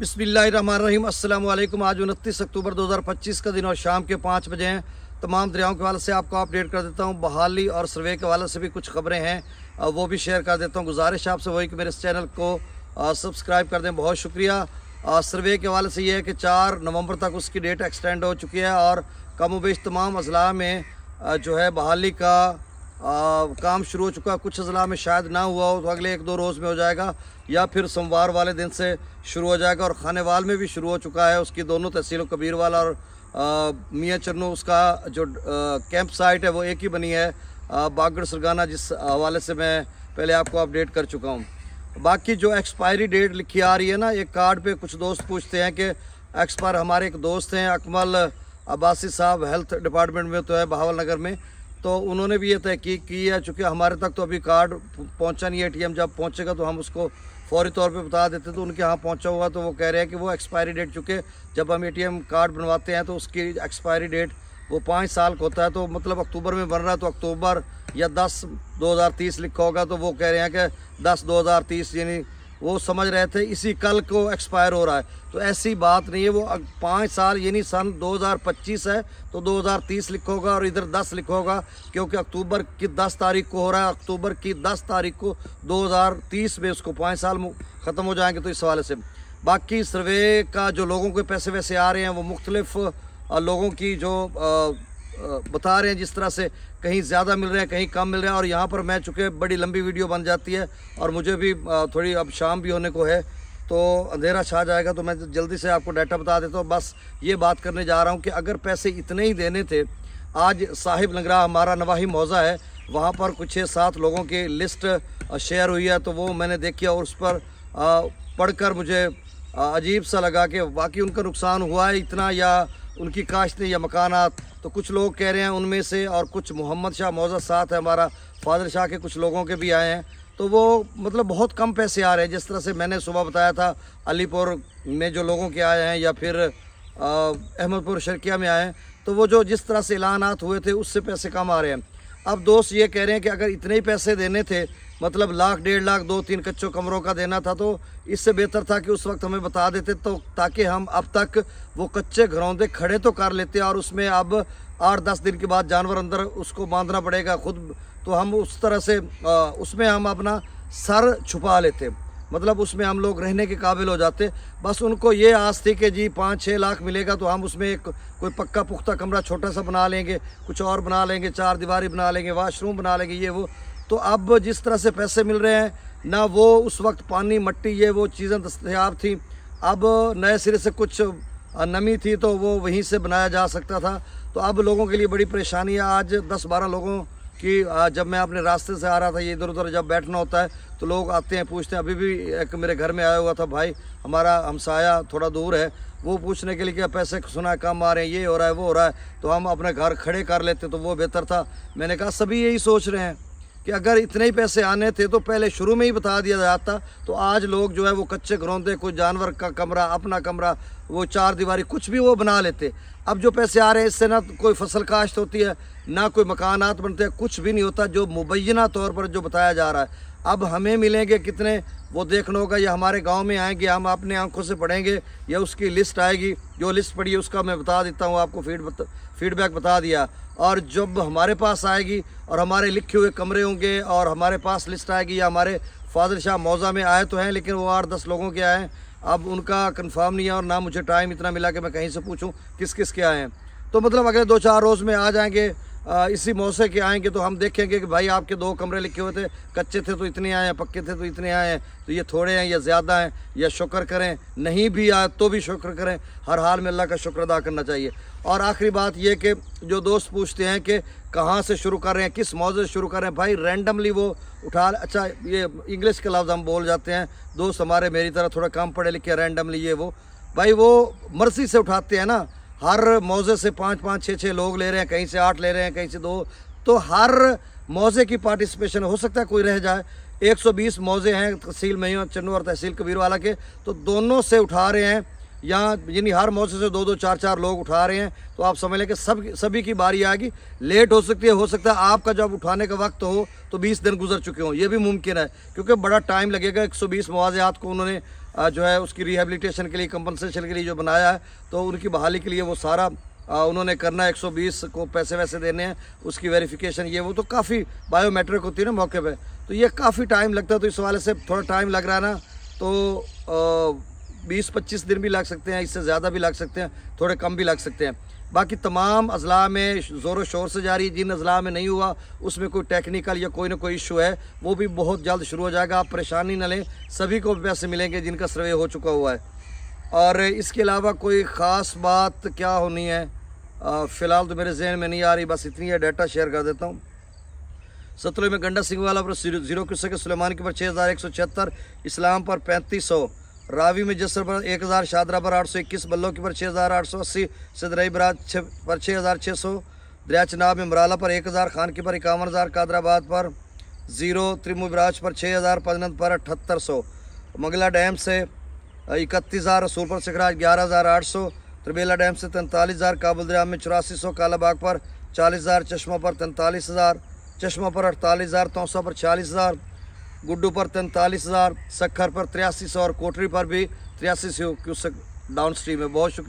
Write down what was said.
बिस्मिल्लाहिर्रहमानिर्रहीम। अस्सलाम वालेकुम। आज 29 अक्टूबर 2025 का दिन और शाम के 5 बजे हैं। तमाम दरियाओं के हवाले से आपको अपडेट कर देता हूँ। बहाली और सर्वे के हवाले से भी कुछ खबरें हैं, वो भी शेयर कर देता हूँ। गुजारिश आपसे वही कि मेरे इस चैनल को सब्सक्राइब कर दें, बहुत शुक्रिया। सर्वे के हवाले से ये है कि 4 नवंबर तक उसकी डेट एक्सटेंड हो चुकी है और कम व बेश तमाम अजला में जो है बहाली का काम शुरू हो चुका है। कुछ अजला में शायद ना हुआ हो तो अगले 1-2 रोज़ में हो जाएगा या फिर सोमवार वाले दिन से शुरू हो जाएगा। और खानेवाल में भी शुरू हो चुका है, उसकी दोनों तहसीलों कबीरवाल और मियाँ चन्नू, उसका जो कैंप साइट है वो एक ही बनी है, बागड़ सरगाना, जिस हवाले से मैं पहले आपको अपडेट कर चुका हूँ। बाकी जो एक्सपायरी डेट लिखी आ रही है ना, एक कार्ड पे कुछ दोस्त पूछते हैं कि एक्सपायर, हमारे एक दोस्त हैं अकमल अब्बासी साहब, हेल्थ डिपार्टमेंट में तो है बहावल नगर में, तो उन्होंने भी ये तहकीक की है। चूँकि हमारे तक तो अभी कार्ड पहुंचा नहीं है, एटीएम जब पहुंचेगा तो हम उसको फौरी तौर पे बता देते, तो उनके यहाँ पहुंचा हुआ, तो वो कह रहे हैं कि वो एक्सपायरी डेट, चूँकि जब हम एटीएम कार्ड बनवाते हैं तो उसकी एक्सपायरी डेट वो 5 साल का होता है, तो मतलब अक्टूबर में बन रहा है तो अक्टूबर या 10/2030 लिखा होगा, तो वो कह रहे हैं कि 10/2030, यानी वो समझ रहे थे इसी कल को एक्सपायर हो रहा है। तो ऐसी बात नहीं है, वो 5 साल यानी सन 2025 है तो 2030 लिखा होगा और इधर 10 लिखा होगा, क्योंकि अक्टूबर की 10 तारीख को हो रहा है। अक्टूबर की 10 तारीख को 2030 में उसको 5 साल ख़त्म हो जाएंगे, तो इस हवाले से। बाकी सर्वे का जो लोगों के पैसे वैसे आ रहे हैं वो मुख्तलिफ लोगों की जो बता रहे हैं, जिस तरह से कहीं ज़्यादा मिल रहे हैं, कहीं कम मिल रहे हैं। और यहाँ पर मैं चूँकि बड़ी लंबी वीडियो बन जाती है और मुझे भी थोड़ी अब शाम भी होने को है, तो अंधेरा छा जाएगा, तो मैं जल्दी से आपको डाटा बता देता हूँ। बस ये बात करने जा रहा हूँ कि अगर पैसे इतने ही देने थे, आज साहिब लंगरा हमारा नवाही मौज़ा है, वहाँ पर कुछ 6-7 लोगों की लिस्ट शेयर हुई है, तो वो मैंने देखी और उस पर पढ़कर मुझे अजीब सा लगा कि वाकई उनका नुकसान हुआ है इतना, या उनकी काश्तें या मकानात। तो कुछ लोग कह रहे हैं उनमें से, और कुछ मोहम्मद शाह मौज़ा साथ है हमारा, फादर शाह के कुछ लोगों के भी आए हैं, तो वो मतलब बहुत कम पैसे आ रहे हैं। जिस तरह से मैंने सुबह बताया था, अलीपुर में जो लोगों के आए हैं या फिर अहमदपुर शर्किया में आए हैं, तो वो जो जिस तरह से ऐलानात हुए थे उससे पैसे कम आ रहे हैं। अब दोस्त ये कह रहे हैं कि अगर इतने ही पैसे देने थे, मतलब 1,00,000, 1.5 लाख 2-3 कच्चों कमरों का देना था, तो इससे बेहतर था कि उस वक्त हमें बता देते, तो ताकि हम अब तक वो कच्चे घरौंदे खड़े तो कर लेते। और उसमें अब 8-10 दिन के बाद जानवर अंदर उसको बांधना पड़ेगा खुद, तो हम उस तरह से उसमें हम अपना सर छुपा लेते, मतलब उसमें हम लोग रहने के काबिल हो जाते। बस उनको ये आस थी कि जी 5-6 लाख मिलेगा तो हम उसमें एक कोई पक्का पुख्ता कमरा छोटा सा बना लेंगे, कुछ और बना लेंगे, 4 दीवारी बना लेंगे, वाशरूम बना लेंगे, ये वो। तो अब जिस तरह से पैसे मिल रहे हैं ना, वो उस वक्त पानी मट्टी ये वो चीज़ें दस्तयाब थी, अब नए सिरे से कुछ नमी थी तो वो वहीं से बनाया जा सकता था। तो अब लोगों के लिए बड़ी परेशानी है। आज 10-12 लोगों कि जब मैं अपने रास्ते से आ रहा था, ये इधर उधर जब बैठना होता है तो लोग आते हैं, पूछते हैं। अभी भी एक मेरे घर में आया हुआ था भाई, हमारा हमसाया थोड़ा दूर है, वो पूछने के लिए कि पैसे सुना कम आ रहे हैं, ये हो रहा है वो हो रहा है, तो हम अपने घर खड़े कर लेते तो वो बेहतर था। मैंने कहा सभी यही सोच रहे हैं कि अगर इतने ही पैसे आने थे तो पहले शुरू में ही बता दिया जाता, तो आज लोग जो है वो कच्चे घरौंदे, कोई जानवर का कमरा, अपना कमरा, वो 4 दीवारी कुछ भी वो बना लेते। अब जो पैसे आ रहे हैं इससे ना कोई फसल काश्त होती है, ना कोई मकानात बनते हैं, कुछ भी नहीं होता जो मुबैना तौर पर जो बताया जा रहा है। अब हमें मिलेंगे कितने वो देखना होगा, या हमारे गांव में आएंगे, हम अपने आंखों से पढ़ेंगे, या उसकी लिस्ट आएगी। जो लिस्ट पड़ी है उसका मैं बता देता हूँ आपको, फीडबैक बता दिया। और जब हमारे पास आएगी और हमारे लिखे हुए कमरे होंगे और हमारे पास लिस्ट आएगी, या हमारे फादर शाह मौज़ा में आए तो हैं लेकिन वो 8-10 लोगों के आए हैं, अब उनका कंफर्म नहीं है और ना मुझे टाइम इतना मिला कि मैं कहीं से पूछूं किस किस के आए हैं। तो मतलब अगले 2-4 रोज़ में आ जाएंगे, इसी मौसे के आएंगे, तो हम देखेंगे कि भाई आपके 2 कमरे लिखे हुए थे, कच्चे थे तो इतने आए हैं, पक्के थे तो इतने आए हैं, तो ये थोड़े हैं या ज़्यादा हैं, या शुक्र करें, नहीं भी आए तो भी शुक्र करें। हर हाल में अल्लाह का शुक्र अदा करना चाहिए। और आखिरी बात ये कि जो दोस्त पूछते हैं कि कहाँ से शुरू कर रहे हैं, किस मौजे से शुरू कर रहे हैं, भाई रैंडमली वो उठा, अच्छा ये इंग्लिश के लफ्ज़ हम बोल जाते हैं, दोस्त हमारे मेरी तरह थोड़ा कम पढ़े लिखे, रैंडमली ये वो, भाई वो मर्जी से उठाते हैं ना। हर मौजे से 5-5, 6-6 लोग ले रहे हैं, कहीं से 8 ले रहे हैं, कहीं से 2, तो हर मौजे की पार्टिसिपेशन हो सकता है कोई रह जाए। 120 मौजे हैं तहसील मियाँ चन्नू और तहसील कबीरवाला के, तो दोनों से उठा रहे हैं, यहाँ यानी हर मौजे से 2-2, 4-4 लोग उठा रहे हैं। तो आप समझ लें कि सभी की बारी आएगी। लेट हो सकती है, हो सकता है आपका जब उठाने का वक्त हो तो 20 दिन गुजर चुके हों, ये भी मुमकिन है, क्योंकि बड़ा टाइम लगेगा। 120 मवाज़ात को उन्होंने जो है उसकी रिहेबिलिटेशन के लिए, कंपनसेशन के लिए जो बनाया है, तो उनकी बहाली के लिए वो सारा उन्होंने करना है। 120 को पैसे वैसे देने हैं, उसकी वेरिफिकेशन ये वो, तो काफ़ी बायोमेट्रिक होती है ना मौके पे, तो ये काफ़ी टाइम लगता है। तो इस वाले से थोड़ा टाइम लग रहा है ना, तो 20-25 दिन भी लग सकते हैं, इससे ज़्यादा भी लग सकते हैं, थोड़े कम भी लग सकते हैं। बाकी तमाम अजला में ज़ोरों शोर से जारी है। जिन अजला में नहीं हुआ उसमें कोई टेक्निकल या कोई ना कोई इशू है, वो भी बहुत जल्द शुरू हो जाएगा। आप परेशानी न लें, सभी को पैसे मिलेंगे जिनका सर्वे हो चुका हुआ है। और इसके अलावा कोई ख़ास बात क्या होनी है फ़िलहाल तो मेरे जहन में नहीं आ रही, बस इतनी है। डाटा शेयर कर देता हूँ। सतलुज में गंडा सिंह वाला पर 0 क्यूसेक, सुलेमान के पर 6176, इस्लाम पर 3500, रावी में जसर पर 1000, शादरा पर 821, बल्लो के पर 6880, सिदरई बराज पर 6600, दरिया चनाब में मराला पर 1000, खान के पर 51000, कादराबाद पर 0, त्रिमु बराज पर 6000, पदनंद पर 7800, मंगला डैम से 31000, रसूलपुर सिखराज 11800, त्रिबेला डैम से 43000, काबुल दरिया में 8400, कालाबाग पर 40000, चश्मा पर 43000, चश्मा पर 48000, तौसा पर 46000, गुड्डू पर 43000, सखर पर 8300 और कोटरी पर भी 8300 क्यूसेक डाउन स्ट्रीम है। बहुत शुक्रिया।